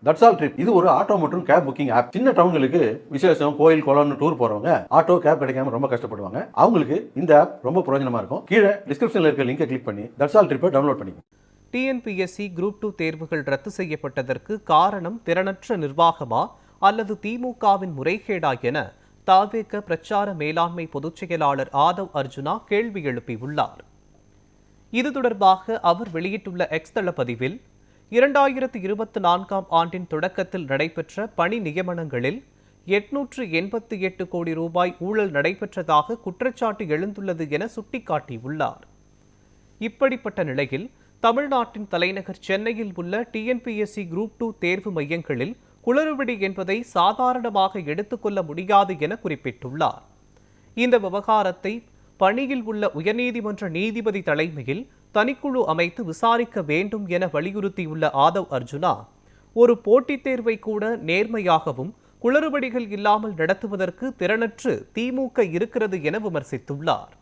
That's all trip இது ஒரு auto மற்றும் கேப் புக்கிங் ஆப். சின்ன டவுன்களுக்கு விசேஷம், கோயில், குளம்னு டூர் போறவங்க ஆட்டோ கேப் கிடைக்காம ரொம்ப கஷ்டப்படுவாங்க. அவங்களுக்கு இந்த ஆப் ரொம்ப பிரயோஜனமா இருக்கும். கீழே டிஸ்கிரிப்ஷன்ல இருக்க லிங்கை கிளிக் பண்ணி தட்ஸ் ஆல் ட்ரிப்பை டவுன்லோட் பண்ணிக்கோங்க. டிஎன்பிஎஸ்சி குரூப் 2 தேர்வுகள் ரத்து செய்யப்பட்டதற்கு காரணம் திறனற்ற நிர்வாகமா அல்லது திமுகவின் முறைகேடா என தவேக பிரச்சார மேலாண்மை பொதுச் செயலாளர் ஆதவ் அர்ஜுனா கேள்வி எழுப்பியுள்ளார். இது தொடர்பாக அவர் வெளியிட்டுள்ள எக்ஸ் தள பதிவில் 2024ஆம் ஆண்டின் தொடக்கத்தில் நடைபெற்ற பணி நியமனங்களில் 888 கோடி ரூபாய் ஊழல் நடைபெற்றதாக குற்றச்சாட்டு எழுந்துள்ளது என சுட்டிக்காட்டியுள்ளார். இப்படிப்பட்ட நிலையில் தமிழ்நாட்டின் தலைநகர் சென்னையில் உள்ள டிஎன்பிஎஸ்சி குரூப் 2 தேர்வு மையங்களில் குளறுபடி என்பதை சாதாரணமாக எடுத்துக்கொள்ள முடியாது என குறிப்பிட்டுள்ளார். இந்த விவகாரத்தை பணியில் உள்ள உயர்நீதிமன்ற நீதிபதி தலைமையில் தனிக்குழு அமைத்து விசாரிக்க வேண்டும் என வலியுறுத்தியுள்ள ஆதவ் அர்ஜுனா, ஒரு போட்டித் தேர்வை கூட நேர்மையாகவும் குளறுபடிகள் இல்லாமல் நடத்துவதற்கு திறனற்று திமுக இருக்கிறது என விமர்சித்துள்ளார்.